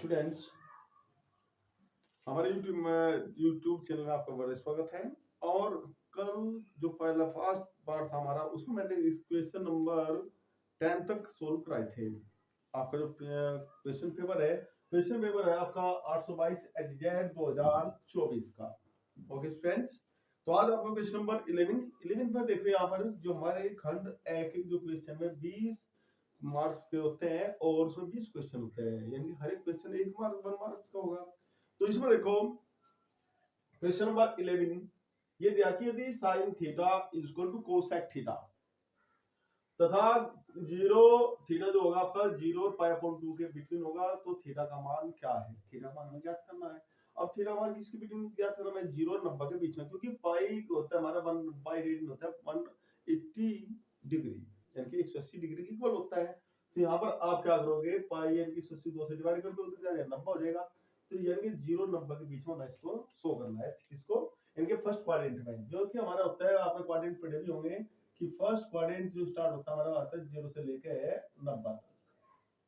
Students, हमारे YouTube channel में आपका बड़ा स्वागत है। और कल जो पहला फर्स्ट पार्ट था हमारा, उसमें मैंने इस क्वेश्चन नंबर 10 तक सोल्व कराए थे। आपका जो क्वेश्चन पेपर है आपका 822 एचजेड 2024 का। ओके स्टूडेंट्स, तो आज आपका क्वेश्चन नंबर 11 में देखो। यहाँ पर जो हमारे खंड एक जो क्वेश्चन में 20 मार्क्स के होते हैं और उसमें 20 क्वेश्चन होते हैं, यानी हर एक क्वेश्चन 1 मार्क्स का होगा। तो इसमें देखो क्वेश्चन नंबर 11 ये दिया कि यदि sin theta is equal to cosec theta तथा 0 थीटा जो होगा आपका 0 और पाई अपॉन 2 के बिटवीन होगा, तो थीटा का मान क्या है? थीटा मान हमें ज्ञात करना है। अब थीटा मान किसके बिटवीन ज्ञात करना है? 0 और 90 के बीच में, क्योंकि पाई होता है हमारा 1 पाई रीडिंग होता है 180 डिग्री, यानी कि 180 डिग्री के इक्वल होता है। तो यहाँ पर आप क्या करोगे, पाई यानी कि 180 2 से डिवाइड कर दो तो क्या 90 हो जाएगा। तो यानी कि 0 90 के बीच में हमें इसको शो करना है। इसको इनके फर्स्ट क्वाड्रेंट में, जो कि हमारा होता है, आपने क्वाड्रेंट पढ़े भी होंगे कि फर्स्ट क्वाड्रेंट जो स्टार्ट होता है हमारा आता है 0 से लेके 90 तक।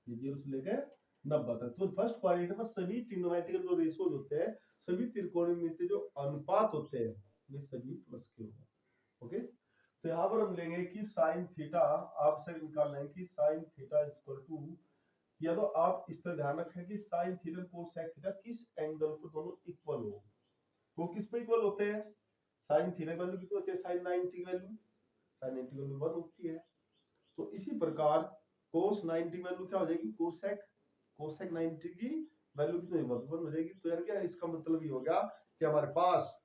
ये 0 से लेके 90 तक। तो फर्स्ट क्वाड्रेंट में सभी ट्रिग्नोमेट्रिकल जो रेशियोज होते हैं, सभी त्रिकोणमितीय जो अनुपात होते हैं, ये सभी प्लस के होंगे। ओके, तो यहाँ पर हम लेंगे कि sin थीटा, आपसे निकाल लेंगे कि sin थीटा इक्वल टू, या तो आप इस तरह ध्यान रखें कि sin थीटा कोसेक थीटा किस एंगल पर दोनों इक्वल हो। वो किस पे इक्वल होते हैं? sin थीटा की वैल्यू कितनी होती है? sin 90 की वैल्यू, sin 90 की वैल्यू 1 होती है। तो इसी प्रकार cos 90 की वैल्यू क्या हो जाएगी? कोसेक 90 की वैल्यू कितनी 1 हो जाएगी। तो यार क्या इसका मतलब ये हो गया कि हमारे पास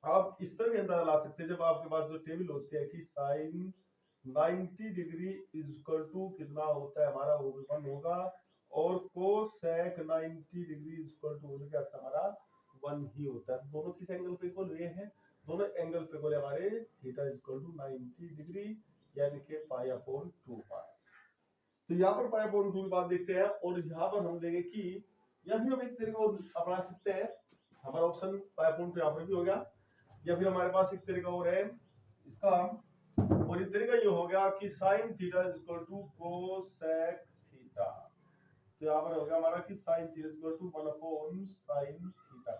आप इस तरह भी अंदाजा ला सकते हैं, जब आपके पास जो टेबल होती है कि sin 90 degree is equal to कितना होता है हमारा, वो 1 होगा, और cosec 90 degree is equal to क्या होता है हमारा 1 ही होता है। दोनों किस एंगल पे इक्वल हुए हैं? दोनों एंगल पे इक्वल है हमारे theta is equal to 90 degree, यानी कि पाई अपॉन 2 पाई। तो यहाँ पर पाई अपॉन 2 की बात देखते हैं, और यहाँ पर हम लेंगे कि, या फिर हम एक तरीका और अपना सकते हैं। हमारा ऑप्शन पाई अपॉन 2 यहाँ पर भी हो गया, या फिर हमारे पास एक तरीका और है इसका, और एक तरीका ये हो गया कि sin theta is equal to cosec theta. तो यहाँ पर हो गया हमारा कि sin theta is equal to 1 upon sin theta.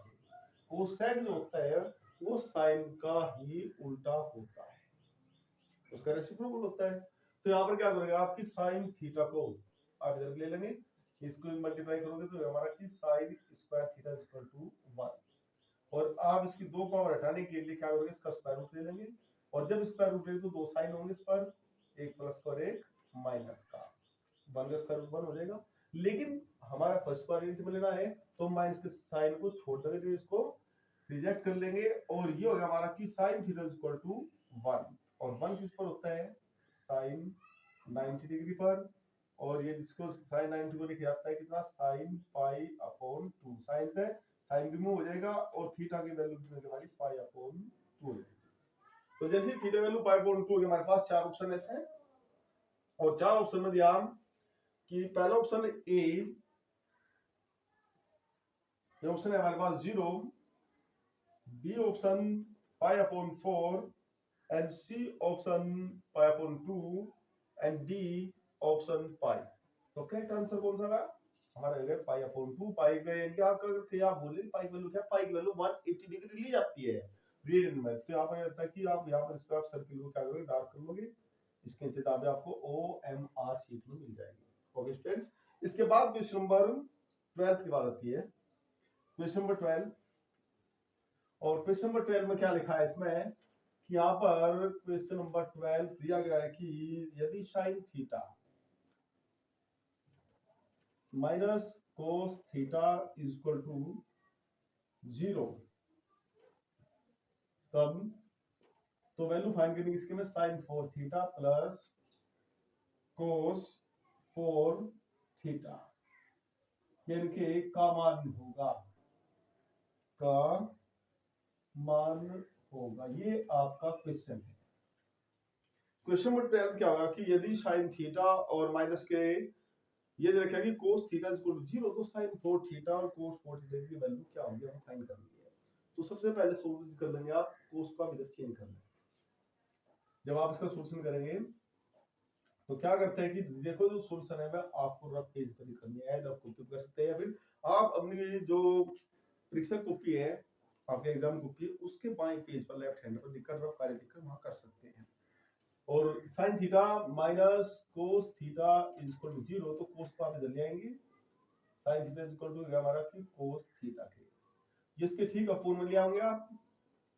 Cosec जो होता है वो sin का ही उल्टा होता है, उसका रेसिप्रोकल होता है। तो यहाँ पर क्या करोगे आपकी sin थीटा को आप इधर ले लेंगे, इसको मल्टीप्लाई करोगे तो हमारा कि sin square theta is equal to 1, और आप इसकी दो पावर हटाने के लिए क्या करोगे, इसका स्क्वायर रूट ले लेंगे, और जब स्क्वायर रूट लेंगे तो दो साइन होंगे इस पर, एक प्लस का और एक माइनस का, 1 का स्क्वायर रूट 1 हो जाएगा। लेकिन हमारा फर्स्ट क्वाड्रेंट में लेना है तो माइनस के साइन को छोड़ देंगे, इसको रिजेक्ट कर लेंगे, और ये हो गया हमारा कि sin theta is equal to 1, और 1 किस पर होता है? sin 90 डिग्री पर, और ये जिसको sin 90 को लिखा जाता है कितना? sin पाई अपॉन 2। sin से साइन रिमूव हो जाएगा, और थीटा की वैल्यू कितनी हमारी पाई अपॉन 2 है। तो जैसे थीटा वैल्यू पाई अपॉन 2 है, हमारे पास चार ऑप्शन ऐसे हैं, और चार ऑप्शन में ध्यान कि पहला ऑप्शन ए, ये ऑप्शन है हमारे पास 0, B option pi upon 4, and C option pi upon 2, and D option pi. तो करेक्ट आंसर कौन सा है हमारा? है पाई अपॉन 2। पाई का क्या करते हैं आप बोले, पाई की वैल्यू क्या? पाई की वैल्यू 180 डिग्री ली जाती है रीडियन में। तो यहाँ पर रहता है कि आप यहाँ पर इसको आप सर्किल को क्या करोगे, डार्क कर लोगे, इसके नीचे किताबें आपको OMR शीट में मिल जाएगी। ओके स्टूडेंट्स, इसके बाद क्वेश्चन नंबर 12 की बात आती है। क्वेश्चन नंबर 12, और क्वेश्चन नंबर 12 में क्या लिखा है इसमें कि यहाँ पर क्वेश्चन नंबर 12 दिया गया है कि यदि sin theta minus cos theta is equal to 0, तब तो वैल्यू फाइंड करनी इसके में sin 4 theta plus cos 4 theta, इनके का मान होगा, का मान होगा। ये आपका क्वेश्चन है। क्वेश्चन नंबर 12 क्या होगा कि यदि sin थीटा और माइनस के ये दे रखा है कि cos theta is equal to 0, तो sin 4 थीटा और cos 4 थीटा की वैल्यू क्या होगी हम फाइंड करेंगे। तो सबसे पहले सॉल्व कर लेंगे आप, cos को आप इधर चेंज कर लेंगे। जब आप इसका सॉल्यूशन करेंगे तो क्या करते हैं कि देखो जो सॉल्यूशन है वह आपको रफ पेज पर करनी है, रफ कॉपी कर सकते हैं, या फिर आप अपनी जो परीक्षा कॉपी है, आपके एग्जाम कॉपी, उसके बाएं पेज पर लेफ्ट हैंड पर लिखकर रफ कार्य लिखकर वहां कर सकते हैं। और sin theta minus cos theta is equal to 0, तो cos को आप इधर ले आएंगे, sin theta is equal to हमारा कि cos थीटा के, इसके ठीक अपोन में ले आओगे आप।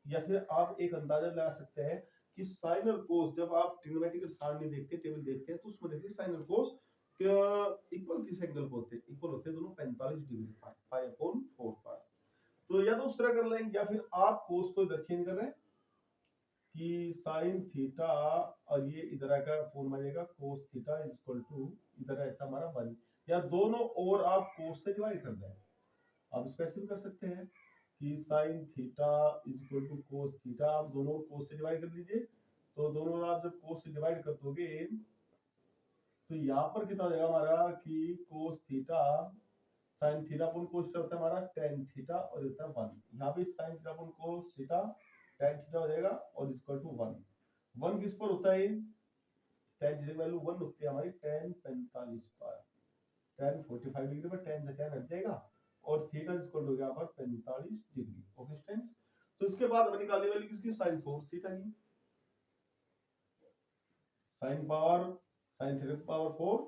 या फिर आप एक अंदाजा लगा सकते हैं कि साइन और कोस, जब आप ट्रिग्नोमेट्रिक सारणी देखते हैं, टेबल देखते हैं, तो उसमें देखिए साइन और कोस इक्वल किस एंगल पे होते हैं, इक्वल होते हैं दोनों 45 डिग्री पर, पाई अपॉन 4 पर। तो या तो उस तरह कर लेंगे, या फिर आप कोस को इधर चेंज कर रहे हैं कि साइन थीटा, और ये इधर आएगा अपॉन में जाएगा cos theta is equal to, इधर रहता हमारा 1, या दोनों और आप कोस से डिवाइड कर दें। आप इसको ऐसे भी कर सकते हैं कि sin theta is equal to cos theta, आप दोनों cos से डिवाइड कर लीजिए, तो दोनों आप जब cos से डिवाइड कर दोगे तो यहाँ पर कितना हो जाएगा हमारा कि cos थीटा sin थीटा अपन cos थीटा होता है हमारा tan थीटा, और होता है 1, यहाँ पे sin थीटा अपन cos थीटा tan थीटा हो जाएगा, और इक्वल टू 1 किस पर होता है, tan थीटा की वैल्यू 1 होती है हमारी tan 45 पर, tan 45 डिग्री पर tan से tan हट जाएगा, और थीटा इक्वल हो गया पर 45 डिग्री। ओके स्टूडेंट्स, तो इसके बाद हमें निकालने वाली किसकी, sin cos थीटा की, sin power sin theta power 4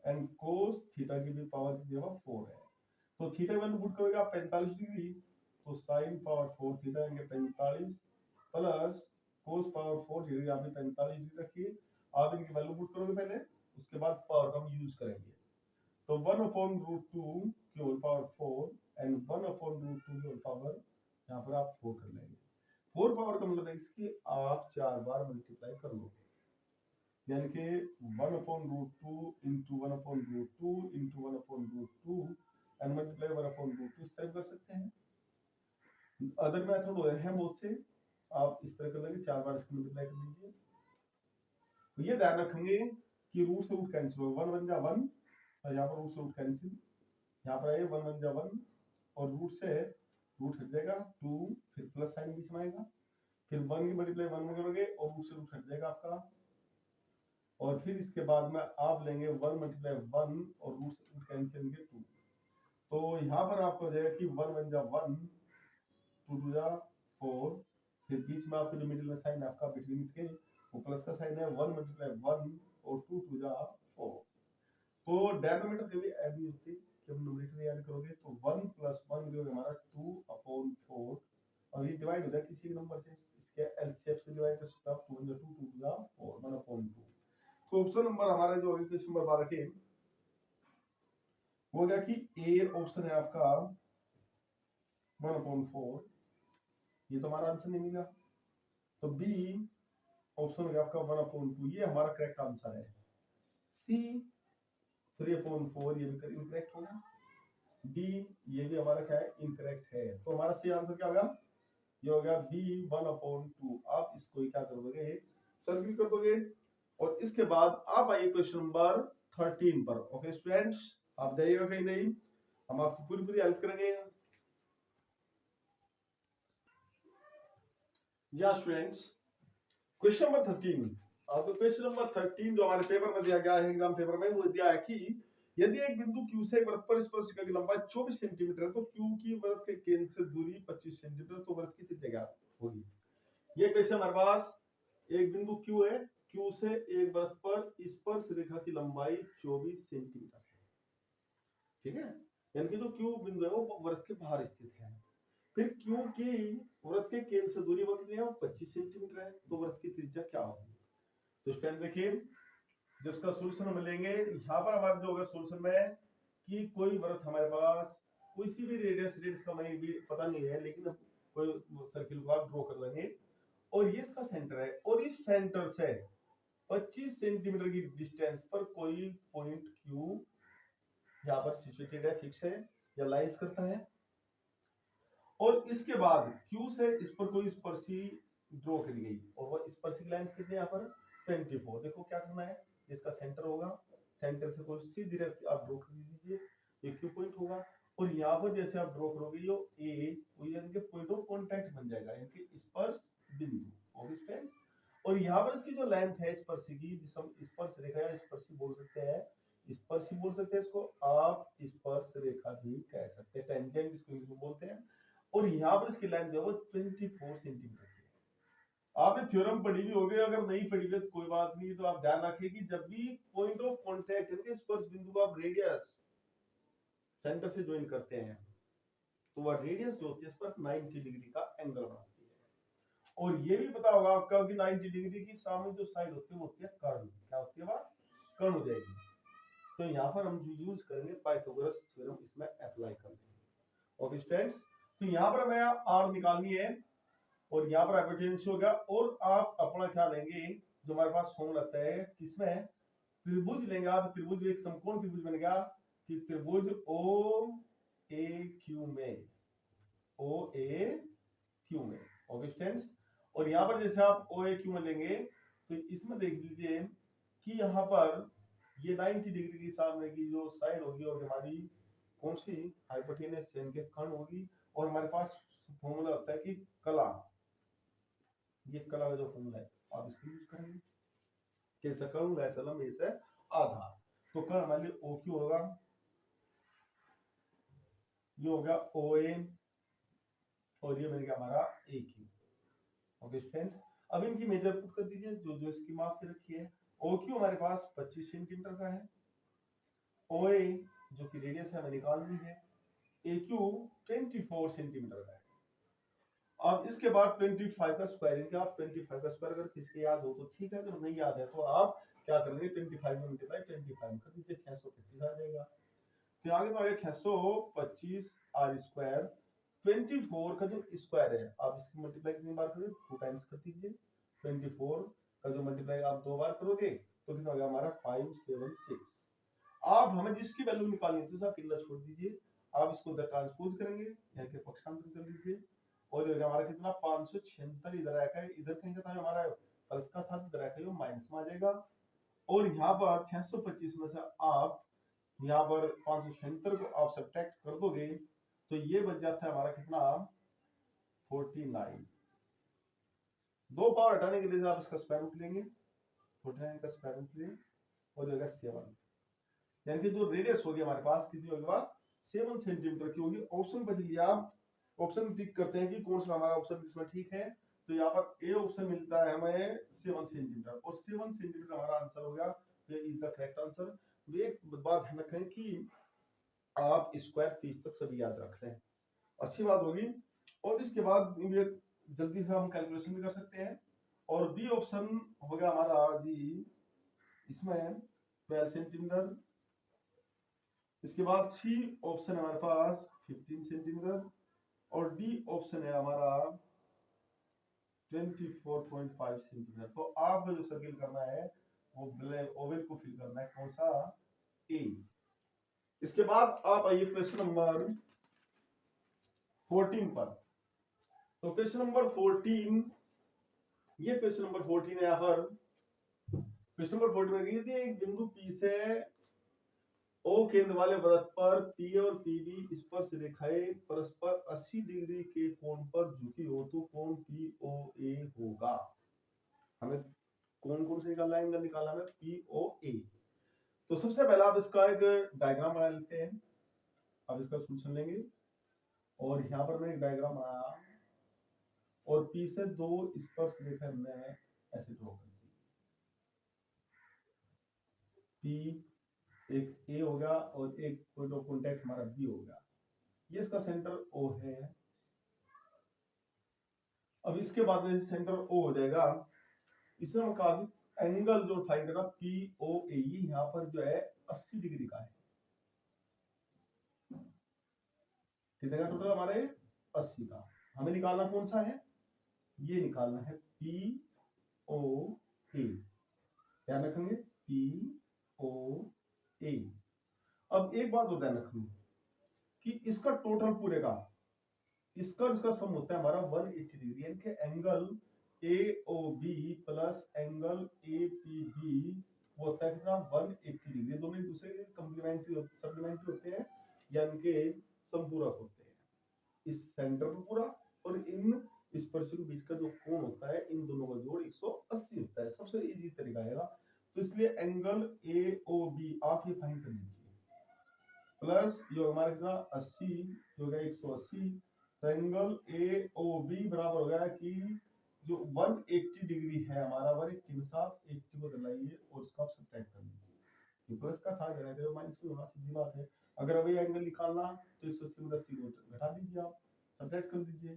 and cos theta की भी पावर कितनी है 4 है। तो थीटा की वैल्यू पुट करोगे आप 45 डिग्री, तो sin पावर 4 थीटा आएंगे 45 प्लस cos पावर 4 डिग्री, आप भी 45 डिग्री रखिए, आप इनकी वैल्यू पुट करोगे पहले, उसके बाद पावर का हम यूज करेंगे। तो 1 अपॉन रूट 2 की whole power 4 and 1 upon root 2 की होल पावर, यहाँ पर आप 4 कर लेंगे। 4 पावर का मतलब है इसकी आप 4 बार मल्टीप्लाई कर लोगे, यानी कि 1 upon root 2 into 1 upon root 2 into 1 upon root 2 and multiply 1 upon root 2, इस तरह कर सकते हैं। अदर मेथड है बहुत से, आप इस तरह कर लेंगे, 4 बार इसको मल्टीप्लाई कर लीजिए। तो ये ध्यान रखेंगे कि रूट से रूट कैंसिल हो, 1 बन जा 1, और यहाँ पर रूट से रूट कैंसिल, यहाँ पर आइए 1 बन जा 1, और रूट से रूट हट जाएगा 2, फिर प्लस साइन बीच में आएगा, फिर 1 की मल्टीप्लाई 1 में करोगे और रूट से रूट हट जाएगा आपका, और फिर इसके बाद में आप लेंगे 1 मल्टीप्लाई 1 और रूट से रूट कैंसिल के 2, तो यहाँ पर आपको हो जाएगा कि 1 बन जा 1, 2 टू जा 4, फिर बीच में आपको जो मिडिल में साइन आपका बिटवीन इसके वो प्लस का साइन है, 1 मल्टीप्लाई 1 और 2 टू जा 4। तो डेनोमिनेटर कभी ऐड नहीं होती, जब न्यूमरेटर ऐड करोगे तो 1 प्लस 1 जो हमारा 2 अपॉन 4, और ये डिवाइड हो जाए किसी नंबर से, इसके एलसीएम से डिवाइड कर सकते हो, 2 2 2 4 1 अपॉन 2। तो ऑप्शन नंबर हमारा जो है क्वेश्चन नंबर 12 के वो गया कि ए ऑप्शन है आपका 1 अपॉन 4, ये तो हमारा आंसर नहीं मिला। तो बी ऑप्शन हो गया आपका 1 अपॉन 2, ये हमारा करेक्ट आंसर है। सी 3 अपॉन 4 ये भी इनकरेक्ट होगा। डी ये भी हमारा क्या है, इनकरेक्ट है। तो हमारा सी आंसर क्या होगा, ये हो गया बी 1 अपॉन 2। आप इसको क्या कर दोगे, सर्किल कर दोगे, और इसके बाद आप आइए क्वेश्चन नंबर 13 पर। ओके स्टूडेंट्स, आप जाइएगा कहीं नहीं, हम आपकी पूरी पूरी हेल्प करेंगे। या स्टूडेंट्स, क्वेश्चन नंबर 13, आपको क्वेश्चन नंबर 13 जो हमारे पेपर में दिया गया है, एग्जाम पेपर में, वो दिया है कि यदि एक बिंदु Q से एक वृत्त पर स्पर्शिका की लंबाई 24 सेंटीमीटर है, तो Q की वृत्त के केंद्र से दूरी 25 सेंटीमीटर, तो वृत्त की त्रिज्या क्या होगी। ये क्वेश्चन हमारे पास, एक बिंदु Q है, Q से एक वृत्त पर स्पर्श रेखा की लंबाई 24 सेंटीमीटर है, ठीक है, यानी कि जो Q बिंदु है वो वृत्त के बाहर स्थित है। फिर Q की वृत्त के केंद्र से दूरी कितनी है, 25 सेंटीमीटर है, तो वृत्त की त्रिज्या क्या होगी। तो स्टूडेंट देखिए, जिसका सॉल्यूशन हम लेंगे, यहाँ पर हमारा जो होगा सॉल्यूशन में कि कोई वृत्त हमारे पास कोई सी भी रेडियस का हमें भी पता नहीं है, लेकिन कोई सर्किल को आप ड्रॉ कर लेंगे, और ये इसका सेंटर है, और इस सेंटर से 25 सेंटीमीटर की डिस्टेंस पर कोई पॉइंट Q यहाँ पर सिचुएटेड है, फिक्स है या लाइज करता है, और इसके बाद Q से इस पर कोई स्पर्शी ड्रॉ करी गई, और वह स्पर्शी लाइन कितनी यहाँ पर 24। देखो क्या करना है, इसका सेंटर होगा, सेंटर से कोई सीधी रेखा आप ड्रॉ कर दीजिए, ये Q पॉइंट होगा, और यहाँ पर जैसे आप ड्रॉ करोगे ये A, वो यानी कि पॉइंट ऑफ कांटेक्ट बन जाएगा, यानी कि स्पर्श बिंदु। ओके फ्रेंड्स, और यहाँ पर इसकी जो लेंथ है स्पर्शी की, जिस हम स्पर्श रेखा या स्पर्शी बोल सकते हैं, स्पर्शी बोल सकते हैं इसको, आप स्पर्श रेखा भी कह सकते हैं, टेंजेंट इसको इंग्लिश में बोलते हैं। और यहाँ पर इसकी लेंथ जो है वो 24 सेंटीमीटर की है। आपने थ्योरम पढ़ी भी होगी, अगर नहीं पढ़ी हुई तो कोई बात नहीं, तो आप ध्यान रखिए कि जब भी पॉइंट ऑफ कॉन्टेक्ट यानी स्पर्श बिंदु को आप रेडियस सेंटर से ज्वाइन करते हैं, तो वह रेडियस जो होती है इस पर 90 डिग्री का एंगल बनाती है। और ये भी पता होगा आपका कि 90 डिग्री की सामने जो साइड होती है वो होती है कर्ण। क्या होती है वह? कर्ण हो जाएगी। तो यहाँ पर हम जो यूज करेंगे पाइथागोरस थ्योरम, इसमें अप्लाई करेंगे। ओके स्टूडेंट्स, तो यहाँ पर हमें आर निकालनी है और यहाँ पर हाइपोटेन्यूज हो गया। और आप अपना क्या लेंगे, जो हमारे पास फॉर्मूला लगता है किसमें, त्रिभुज लेंगे आप। त्रिभुज एक समकोण त्रिभुज बन गया कि त्रिभुज ओ ए क्यू में, ओ ए क्यू में। ओके स्टूडेंट्स, और यहाँ पर जैसे आप ओ ए क्यू में लेंगे तो इसमें देख लीजिए कि यहाँ पर ये 90 डिग्री की सामने की जो साइड होगी और हमारी कौन सी हाइपोटेन्यूज के कर्ण होगी। और हमारे पास फॉर्मूला होता है कि कला, ये कला का जो फॉर्मूला है आप इसको यूज करेंगे। कैसा करूंगा, ऐसा लंबे ऐसे आधार। तो कर्ण हमारे लिए ओ क्यू होगा, ये होगा ओ ए और ये बन गया हमारा ए क्यू। ओके स्टूडेंट्स, अब इनकी मेजर पुट कर दीजिए जो जो इसकी माप के रखी है। ओ क्यू हमारे पास 25 सेंटीमीटर का है, ओ ए जो कि रेडियस है हमें निकालनी है, ए क्यू 24 सेंटीमीटर का है। अब इसके बाद 25 का स्क्वायर, इनके आप 25 का स्क्वायर अगर किसके याद हो तो ठीक है, अगर नहीं याद है तो आप क्या करेंगे 25 में मल्टीप्लाई 25 कर दीजिए, 625 आ जाएगा। तो आगे तो आगे 625 आर स्क्वायर, 24 का जो स्क्वायर है आप इसकी मल्टीप्लाई कितनी बार करोगे, 2 टाइम्स कर दीजिए। 24 का जो मल्टीप्लाई आप 2 बार करोगे तो कितना हो गया हमारा 576। आप हमें जिसकी वैल्यू निकालनी है तो आप कितना छोड़ दीजिए, आप इसको उधर ट्रांसपोज करेंगे, यहाँ के पक्षांतर कर दीजिए और ये हो गया हमारा कितना 576। इधर आएगा, इधर कहीं का था हमारा प्लस का था, इधर आएगा माइनस में आ जाएगा। और यहाँ पर 625 में से आप यहाँ पर 576 को आप सब्ट्रैक्ट कर दोगे तो ये बच जाता है हमारा कितना 49। दो पावर हटाने के लिए आप इसका स्क्वायर रूट लेंगे, 49 का स्क्वायर रूट लेंगे और होगा 7, यानी कि जो रेडियस होगी हमारे पास कितनी होगी 7 सेंटीमीटर की होगी। ऑप्शन बच गया, ऑप्शन टिक करते हैं कि कौन सा हमारा ऑप्शन इसमें ठीक है। तो यहाँ पर ए ऑप्शन मिलता है हमें 7 सेंटीमीटर और 7 सेंटीमीटर हमारा आंसर हो गया, तो ये इज द करेक्ट आंसर। एक बात ध्यान रखें कि आप स्क्वायर 30 तक सभी याद रख लें, अच्छी बात होगी। और इसके बाद ये जल्दी से हम कैलकुलेशन भी कर सकते हैं। और बी ऑप्शन हो गया हमारा जी इसमें 12 सेंटीमीटर। इसके बाद सी ऑप्शन है हमारे पास 15 सेंटीमीटर और डी ऑप्शन है हमारा 24.5 सेंटीमीटर। तो आपको जो सर्किल करना है वो ओवल को फिल करना है, कौन सा, ए। इसके बाद आप आइए क्वेश्चन नंबर 14 पर। तो क्वेश्चन नंबर 14, ये क्वेश्चन नंबर 14 है। यहाँ पर क्वेश्चन नंबर 14 में यदि एक बिंदु पी से ओ केंद्र वाले वृत्त पर पी और पीबी स्पर्श रेखाएं परस्पर 80 डिग्री के कोण पर झुकी हो तो कोण पी ओ ए होगा। हमें कौन कौन से निकालना है, एंगल निकालना है पी ओ ए। तो सबसे पहले आप इसका एक डायग्राम बना लेते हैं, अब इसका सोल्यूशन लेंगे और यहाँ पर मैं एक डायग्राम बनाया और पी से दो स्पर्श रेखा मैं ऐसे ड्रॉ कर दी। पी एक ए हो गया और एक पॉइंट ऑफ कांटेक्ट हमारा बी हो गया, ये इसका सेंटर ओ है। अब इसके बाद में सेंटर ओ हो जाएगा, इसमें हम कहा एंगल जो फाइंड करना पी ओ ए, यहाँ पर जो है 80 डिग्री का है। कितने का टोटल हमारे 80 का। हमें निकालना कौन सा है, ये निकालना है पी ओ ए, ध्यान रखेंगे पी ओ ए। अब एक बात और ध्यान रखनी कि इसका टोटल पूरे का इसका सम होता है हमारा 180 डिग्री, यानी कि angle A O B plus angle A P B वो होता है कितना 180 डिग्री। दोनों एक दूसरे के कंप्लीमेंट्री सप्लीमेंट्री होते हैं, यानी कि संपूरक होते हैं। इस सेंटर पर पूरा और इन स्पर्श के बीच का जो कोण होता है इन दोनों का जोड़ 180 ये फाइंड कर लीजिए। प्लस ये हमारा कितना 80 हो गया 180, तो एंगल ए ओ बी बराबर हो गया कि जो 180 डिग्री है हमारा 180 में साथ 80 को दलाइए और उसका सब्ट्रैक्ट कर लीजिए। ये प्लस का था जरा माइनस को होना सीधी बात है। अगर अब ये एंगल निकालना तो 180 में 80 को घटा दीजिए, आप सब्ट्रैक्ट कर दीजिए।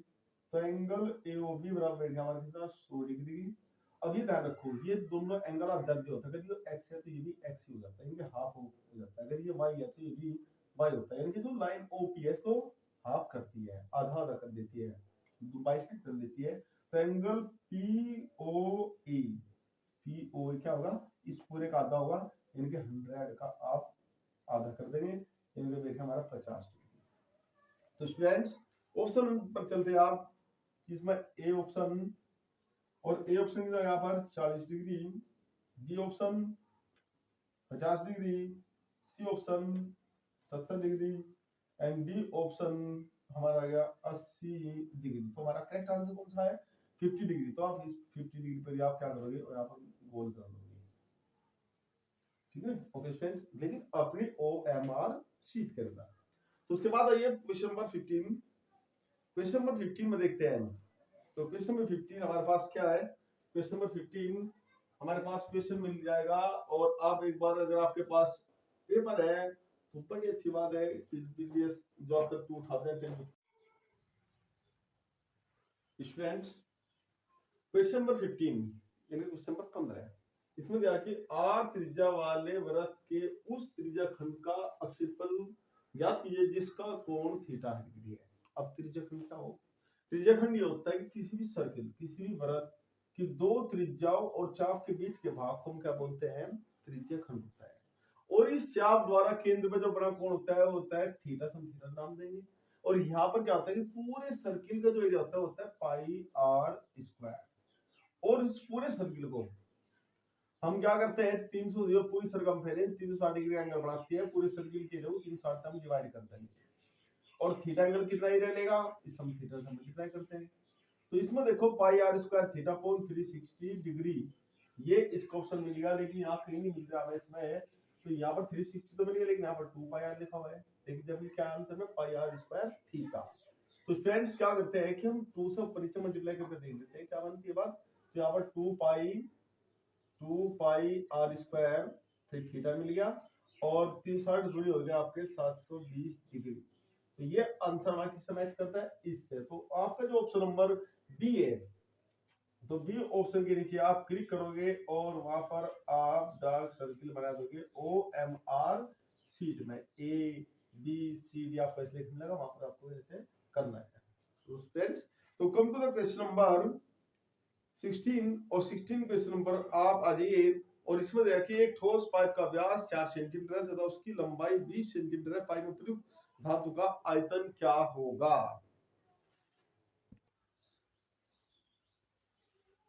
तो एंगल ए ओ बी बराबर बैठ गया हमारा कितना 100 डिग्री। अब ये ध्यान रखो ये दोनों एंगल आप जानते होते हैं, अगर ये एक्स है तो ये भी एक्स ही हो जाता है, इनके हाफ हो जाता है। अगर ये वाई है तो ये भी वाई होता है, यानी कि जो लाइन ओपी है इसको हाफ करती है, आधा आधा कर देती है, बाइसेक्ट कर देती है। तो एंगल पी ओ ए, पी ओ ए क्या होगा, इस पूरे का आधा होगा, इनके 100 का आप आधा कर देंगे, इनके देखिए हमारा 50 डिग्री। तो स्टूडेंट्स ऑप्शन पर चलते हैं आप, इसमें ए ऑप्शन, और ए ऑप्शन की जगह यहाँ पर 40 degree, B option 50 degree, C option 70 degree and D option हमारा आ गया 80 डिग्री। तो हमारा करेक्ट आंसर कौन सा है 50 डिग्री। तो आप इस 50 डिग्री पर आप क्या करोगे और यहाँ पर गोल कर दोगे, ठीक है। ओके फ्रेंड्स, लेकिन अपनी OMR शीट के अंदर। तो उसके बाद आइए क्वेश्चन नंबर 15। क्वेश्चन नंबर 15 में देखते हैं। तो क्वेश्चन नंबर 15 हमारे पास क्या है, क्वेश्चन नंबर 15 हमारे पास क्वेश्चन मिल जाएगा, और आप एक बार अगर आपके पास पेपर है तो बड़ी अच्छी बात है, प्रीवियस जो आपका 2010 स्टूडेंट्स। क्वेश्चन नंबर 15 यानी क्वेश्चन नंबर 15 इसमें दिया कि आर त्रिज्या वाले वृत्त के उस त्रिज्या खंड का क्षेत्रफल ज्ञात कीजिए जिसका कोण थीटा डिग्री है। अब त्रिज्या खंड क्या हो, त्रिज्या खंड ये होता है कि किसी भी सर्किल, किसी भी वृत्त की दो त्रिज्याओं और चाप के बीच के भाग को हम क्या बोलते हैं, त्रिज्या खंड होता है। और इस चाप द्वारा केंद्र में जो बड़ा कोण होता है वो होता है थीटा, हम थीटा नाम देंगे। और यहाँ पर क्या होता है कि पूरे सर्किल का जो एरिया होता है पाई आर स्क्वायर। और इस पूरे सर्किल को हम क्या करते हैं 300 जो पूरी सरकमफेरेंस 360 डिग्री एंगल बनाती है, पूरे सर्किल के जो 360 हम डिवाइड कर देंगे, और थीटा एंगल कितना ही रहेगा, इस हम थीटा से मल्टीप्लाई करते हैं। तो इसमें देखो पाई आर स्क्वायर थीटा कोण 360 डिग्री, ये इसका ऑप्शन मिल गया, लेकिन यहाँ कहीं नहीं मिल रहा है इसमें। तो यहाँ पर 360 तो मिल गया, लेकिन यहाँ पर 2 पाई आर लिखा हुआ है, लेकिन जब क्या आंसर में पाई आर स्क्वायर थीटा। तो स्टूडेंट्स क्या करते हैं कि हम 2 से ऊपर नीचे मल्टीप्लाई करके देख लेते हैं क्या बनती है बात। तो यहाँ पर 2 पाई आर स्क्वायर फिर थीटा मिल गया, और 360 दूरी हो गया आपके 720 डिग्री। तो ये आंसर हमारा किससे मैच करता है, इससे। तो आपका जो ऑप्शन नंबर बी है, तो बी ऑप्शन के नीचे आप क्लिक करोगे और वहां पर आप डार्क सर्किल बना दोगे OMR शीट में, ए बी सी डी आपको ऐसे लिखने लगा, वहां पर आपको ऐसे करना है। तो स्टूडेंट्स, तो come to the question number 16, और 16 क्वेश्चन नंबर आप आ जाइए। और इसमें देखिए एक ठोस पाइप का व्यास 4 सेंटीमीटर है तथा उसकी लंबाई 20 सेंटीमीटर है, पाइप में प्रयुक्त धातु का आयतन क्या होगा।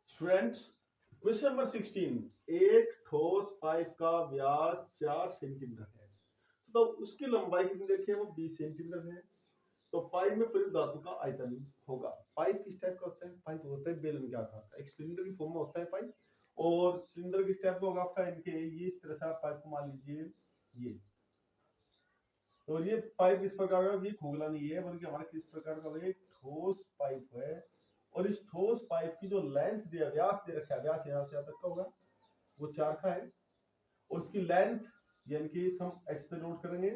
स्टूडेंट्स, क्वेश्चन नंबर 16, एक ठोस पाइप का व्यास 4 सेंटीमीटर है, तो उसकी लंबाई कितनी देखिए वो 20 सेंटीमीटर है। तो पाइप में प्रयुक्त धातु का आयतन होगा। पाइप किस टाइप का होता है, पाइप होता है बेलन के आकार का, एक सिलेंडर की फॉर्म में होता है पाइप। और सिलेंडर किस टाइप का होगा आपका, इनके ये इस तरह से आप पाइप को मान लीजिए ये। तो ये पाइप इस प्रकार का, ये खोखला नहीं है बल्कि हमारा किस प्रकार का एक ठोस पाइप है। और इस ठोस पाइप की जो लेंथ दिया, व्यास दे रखा है, व्यास यहाँ से यहाँ तक का होगा, वो 4 का है। और उसकी लेंथ यानी कि हम एक्स पे नोट करेंगे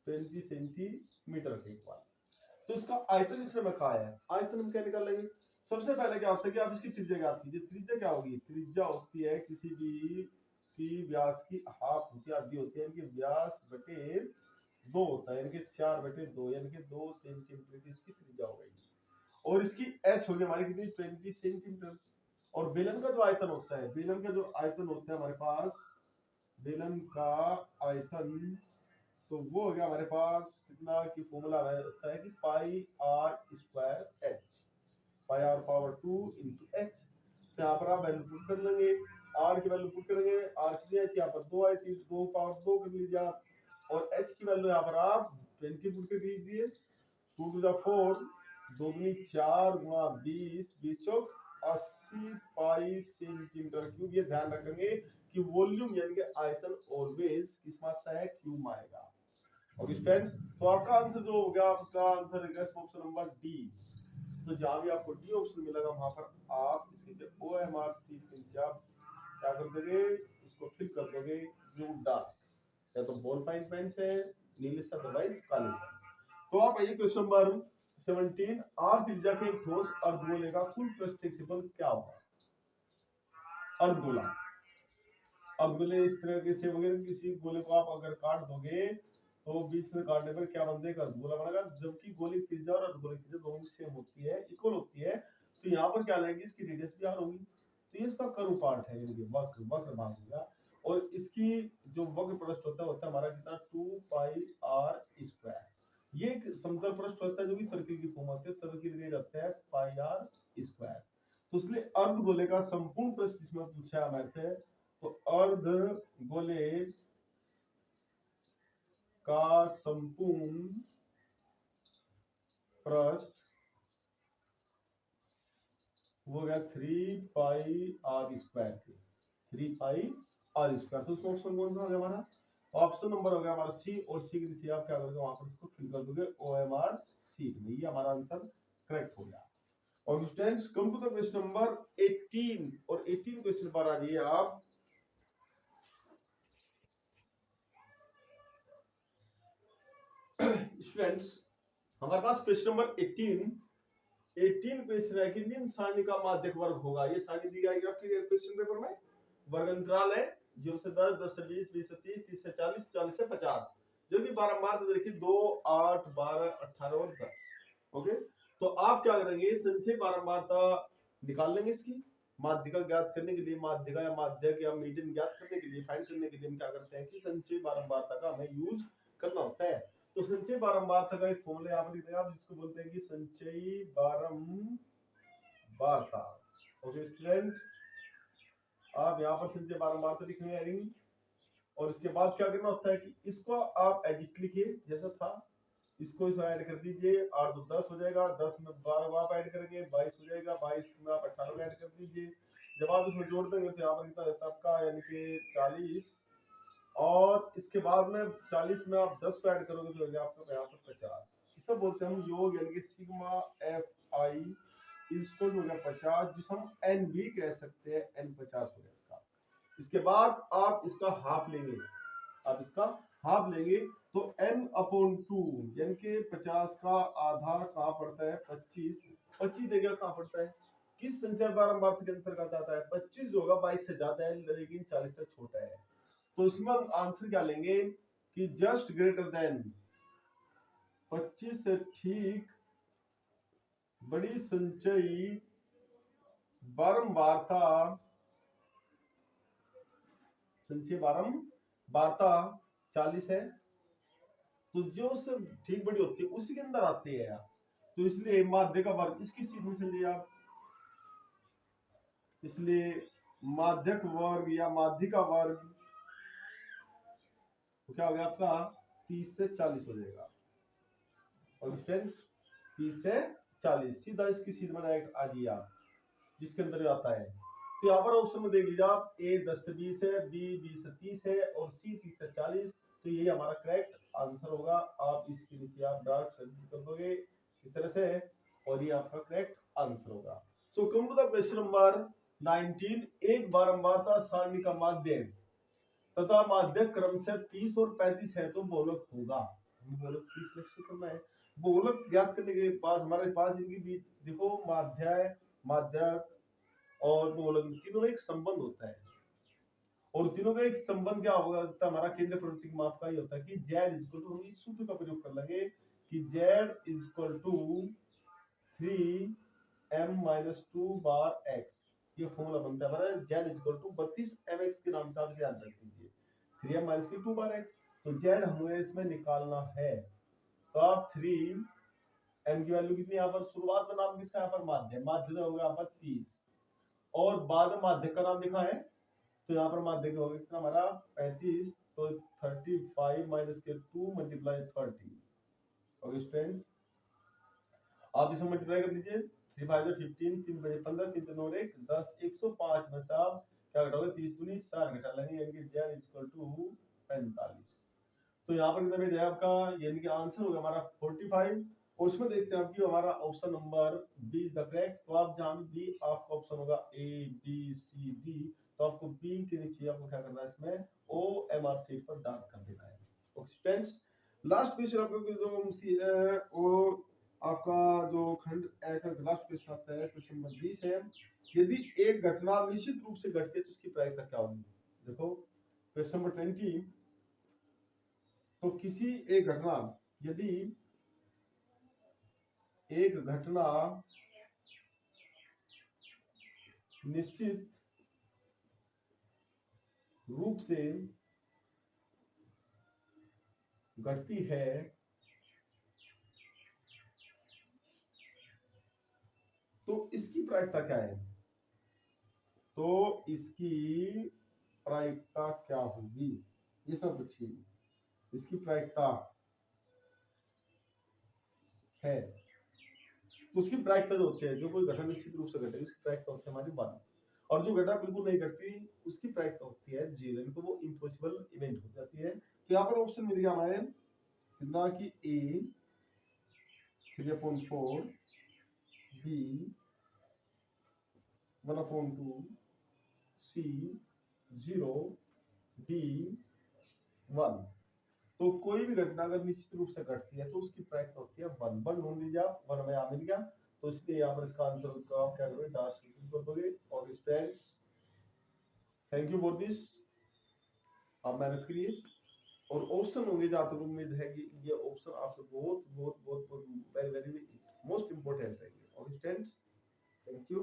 20 सेंटीमीटर के बाद। तो इसका आयतन इसने में कहा है, आयतन हम क्या निकाल लेंगे। सबसे पहले क्या होता है कि आप इसकी त्रिज्या ज्ञात कीजिए। त्रिज्या क्या होगी, त्रिज्या होती है किसी भी की व्यास की हाफ होती है, आधी होती है, यानी कि व्यास बटे 2 होता है, यानी कि 4 बटे 2, यानी कि 2 सेंटीमीटर की इसकी त्रिज्या हो गई। और इसकी एच होगी हमारी कितनी 20 सेंटीमीटर। और बेलन का जो आयतन होता है, बेलन का जो आयतन होता है हमारे पास, बेलन का आयतन, तो वो हो गया हमारे पास कितना की फॉर्मूला होता है कि pi R square H, pi R power 2 into H. तो यहाँ पर आप वैल्यू पुट कर लेंगे, आर की वैल्यू पुट करेंगे, आर की एच यहाँ पर 2 आई थी, 2 पावर 2 कर लीजिए आप। और एच की वैल्यू यहाँ पर आप 20 पुट कर दीजिए, 2 टू द 4, 2 दूनी 4 गुणा 20, 20 चौक 80 पाई सेंटीमीटर क्यूब। ये ध्यान रखेंगे कि वॉल्यूम यानी कि आयतन ऑलवेज किस में आता है, क्यू में आएगा। ओके स्टूडेंट्स, तो आपका आंसर जो हो गया, आपका आंसर है ऑप्शन नंबर डी। तो जहां भी आपको डी ऑप्शन मिलेगा वहां पर आप इसके नीचे OMR सीट के नीचे आप क्या कर दोगे, इसको फिल कर दोगे ब्लू डार्क, या तो बॉल पॉइंट पेन से, नीले से, अदरवाइज काले से। तो आप आइए क्वेश्चन नंबर 17, आर त्रिज्या के एक ठोस अर्धगोले का कुल पृष्ठ क्षेत्रफल क्या होगा। अर्धगोला, अर्धगोले इस तरह के से वगैरह किसी गोले को आप अगर काट दोगे तो बीच में काटने पर क्या बन जाएगा, अर्धगोला बनेगा। जबकि गोले की त्रिज्या और अर्धगोले की त्रिज्या दोनों सेम होती है, इक्वल होती है, तो यहाँ पर क्या लगेगी, इसकी रेडियस भी आर होगी। तो ये इसका कर्व पार्ट है, यानी वक्र वक्र भाग होगा। और इसकी जो वक्र पृष्ठ होता है हमारा कितना, 2 पाई आर स्क्वायर। ये एक समतल पृष्ठ होता है जो कि सर्किल की फॉर्म होती है, सर्किल में जाता है पाई आर स्क्वायर। तो इसलिए अर्धगोले का संपूर्ण पृष्ठ इसमें पूछा है हमारे से, तो अर्धगोले का संपूर्ण पृष्ठ वो गया 3 pi R square, 3 pi R square. तो उसमें ऑप्शन कौन सा हो गया हमारा, ऑप्शन नंबर हो गया हमारा सी। और सी के नीचे आप क्या करोगे, वहां पर इसको फिल कर दोगे OMR सी में। ये हमारा आंसर करेक्ट हो गया। और students come to the question number 18, और 18 क्वेश्चन पर आ जाइए आप। स्टूडेंट्स हमारे पास क्वेश्चन नंबर 18 क्वेश्चन है कि निम्न सारणी का माध्यक वर्ग होगा। ये सारणी दी जाएगी आपके क्वेश्चन पेपर में। वर्ग अंतराल है 0 से 10, 10 से 20, 20 से 30, 30 से 40, 40 से 50, जो भी बारंबार तो देखिए 2, 8, 12, 18 और 10। ओके, तो आप क्या करेंगे, संचय बारंबारता निकाल लेंगे इसकी। माध्यिका ज्ञात करने के लिए, माध्यिका या माध्यक या मीडियन ज्ञात करने के लिए, फाइंड करने के लिए हम क्या करते हैं कि संचय बारंबारता का हमें यूज करना होता है। तो संचय बारंबारता का एक फॉर्मूला यहाँ पर लिख देंगे आप, जिसको बोलते हैं कि संचयी बारंबारता। ओके स्टूडेंट, आप यहाँ पर संचय बारंबारता लिखने आएंगे, और इसके बाद क्या करना होता है कि इसको आप एडिट लिखिए जैसा था, इसको इसमें ऐड कर दीजिए, 8 तो 10 हो जाएगा, 10 में 12 आप ऐड करेंगे 22 हो जाएगा, 22 में आप 18 ऐड कर दीजिए। जब आप इसमें जोड़ देंगे तो यहाँ पर कितना रहता है आपका, यानी कि 40, और इसके बाद में 40 में आप 10 को ऐड करोगे तो हो गया आपका यहाँ पर 50। इसे बोलते हैं हम योग, यानी कि सिग्मा एफ आई इसको हो गया 50, जिसे हम एन भी कह सकते हैं, एन 50 हो गया इसका। इसके बाद आप इसका हाफ लेंगे, आप इसका हाफ लेंगे तो n अपॉन 2, यानी कि 50 का आधा कहाँ पड़ता है, 25। 25 देखिए कहाँ पड़ता है, किस संख्या बारंबार के अंतर्गत आता है, 25 जो होगा 22 से ज्यादा है लेकिन 40 से छोटा है। तो इसमें हम आंसर क्या लेंगे कि जस्ट ग्रेटर देन 25 से ठीक बड़ी संचयी बारंबारता, संचयी बारंबारता 40 है, तो जो से ठीक बड़ी होती है उसी के अंदर आती है यार। तो इसलिए माध्य का वर्ग इसकी सीध में चलिए आप, इसलिए माध्यक वर्ग या माध्य का वर्ग तो क्या हो गया आपका 30 से 40 हो जाएगा। और फ्रेंड्स 30 से 40 सीधा इसकी सीध में डायरेक्ट आ जाइए आप, जिसके अंदर आता है। तो यहाँ पर ऑप्शन में देख लीजिए आप, ए 10 से 20 है, बी 20 से 30 है, और सी 30 से 40। तो ये हमारा करेक्ट आंसर होगा। आप इसके नीचे आप डार्क सर्किल कर दोगे इस तरह से, और ये आपका करेक्ट आंसर होगा। So come to the question number 19, एक बारंबारता सारणी का माध्य तथा माध्य क्रम से 30 और 35 है तो बोलक होगा। बोलक 30 लक्ष्य करना है। बोलक ज्ञात करने के पास हमारे पास इनकी भी देखो, माध्य माध्यक और बोलक तीनों में एक संबंध होता है, और तीनों का एक संबंध क्या होगा, हमारा केंद्र प्रवृत्ति माप का ही होता है कि z इक्वल टू, हम इस सूत्र का प्रयोग कर लेंगे कि z इक्वल टू 3m-2 बार x। ये फॉर्मूला बनता है हमारा z इक्वल टू 32 mx के नाम से, आप इसे याद रख लीजिए, 3m-2 बार x। तो z हमें इसमें निकालना है, तो आप 3m की वैल्यू कितनी, यहाँ पर शुरुआत में नाम किसका, यहाँ पर माध्य, माध्य होगा यहाँ पर 30, और बाद में माध्य का नाम लिखा है, तो यहाँ पर माध्य का होगा कितना हमारा 35, तो 35 माइनस के 2 मल्टीप्लाई 30। ओके स्टूडेंट्स, आप इसे मल्टीप्लाई कर लीजिए, 3 5 15, 3 बजे 15, 3 9 1 10, 105 में से आप क्या घटाओगे 30 दूनी 60 घटा लेंगे यानी कि z इक्वल टू 45। तो यहाँ पर कितना बैठ जाएगा आपका, यानी कि आंसर होगा हमारा 45। और उसमें देखते हैं आपकी हमारा option number B is the correct. तो आप जहां बी आपका ऑप्शन होगा ए बी सी डी, तो आपको बी के नीचे आपको क्या करना है, इसमें ओ एम आर शीट पर डार्क कर देना है। ओके स्टूडेंट्स, लास्ट क्वेश्चन आप लोग जो सी है वो आपका जो खंड ए का लास्ट क्वेश्चन आता है, क्वेश्चन नंबर 20 है। यदि एक घटना निश्चित रूप से घटती है तो उसकी प्रायिकता क्या होगी। देखो क्वेश्चन नंबर 20, तो किसी एक घटना, यदि एक घटना निश्चित रूप से घटती है तो इसकी प्रायिकता क्या है। तो इसकी प्रायिकता क्या होगी, ये सब पूछिए। इसकी प्रायिकता है, तो उसकी प्रायिकता जो होती है, जो कोई घटना निश्चित रूप से घटे उसकी प्रायिकता होती है हमारी 1। और जो घटना बिल्कुल नहीं घटती उसकी प्रायिकता होती है 0, इनको वो इम्पॉसिबल इवेंट हो जाती है। तो यहाँ पर ऑप्शन मिल गया हमारे कितना कि ए 3/4, बी 1/2, सी 0, डी 1। तो कोई भी घटना अगर निश्चित रूप से घटती है तो उसकी प्रायिकता होती है 1। 1 ढूंढ लीजिए आप, 1 हमें यहाँ मिल गया, तो इसलिए यहाँ पर इसका आंसर का आप क्या करोगे, डार्क सर्किल कर दोगे। और students thank you for this, आप मेहनत करिए। और ऑप्शन होंगे जहाँ तक उम्मीद है कि ये ऑप्शन आपको बहुत बहुत बहुत वेरी वेरी मोस्ट इंपोर्टेंट रहेंगे। और स्टूडेंट्स थैंक यू।